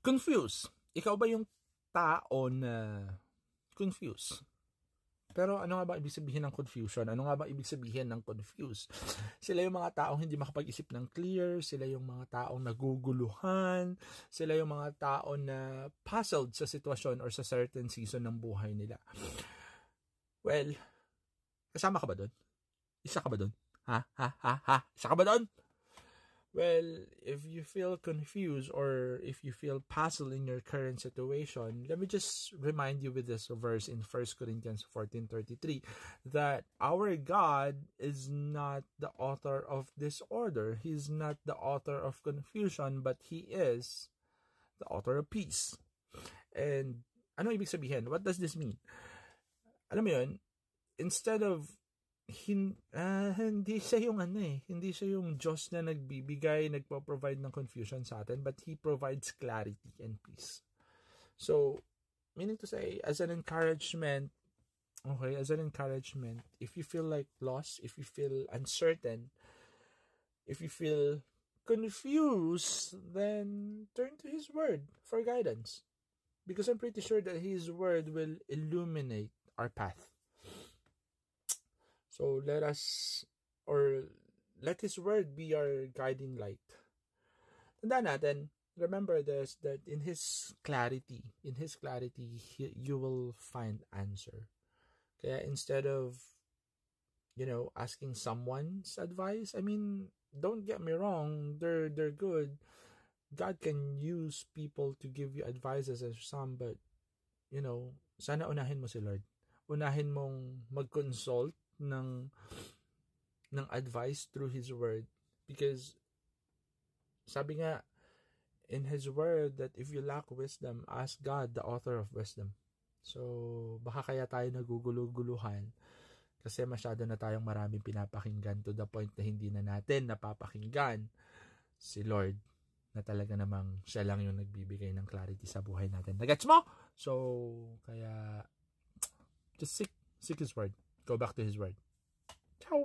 Confused. Ikaw ba yung tao na confused? Pero ano nga ba ibig sabihin ng confusion? Ano nga ba ibig sabihin ng confused? Sila yung mga taong hindi makapag-isip ng clear, sila yung mga taong naguguluhan, sila yung mga taong na puzzled sa sitwasyon or sa certain season ng buhay nila. Well, kasama ka ba doon? Isa ka ba doon? Ha? Isa ka ba doon? Well, if you feel confused or if you feel puzzled in your current situation, let me just remind you with this verse in 1 Corinthians 14:33 that our God is not the author of disorder. He's not the author of confusion, but He is the author of peace. And ano ibig sabihin? What does this mean? Alam mo yun, instead of hindi siya yung hindi siya yung Diyos na nagbibigay, nagpo-provide ng confusion sa atin, but He provides clarity and peace. So, meaning to say, as an encouragement, if you feel like lost, if you feel uncertain, if you feel confused, then turn to His Word for guidance. Because I'm pretty sure that His Word will illuminate our path. So let His Word be our guiding light. Tandaan natin, remember this, that in His clarity, you will find answer. Kaya instead of, asking someone's advice, I mean, don't get me wrong, they're good. God can use people to give you advices as some, but, sana unahin mo si Lord. Unahin mong mag-consult ng advice through His Word, because sabi nga in His Word that if you lack wisdom, ask God, the author of wisdom. So baka kaya tayo nagugulo-guluhan kasi masyado na tayong maraming pinapakinggan to the point na hindi na natin napapakinggan si Lord, na talaga namang siya lang yung nagbibigay ng clarity sa buhay natin. Nagets mo? So kaya just seek His Word. Go back to His Word. Ciao!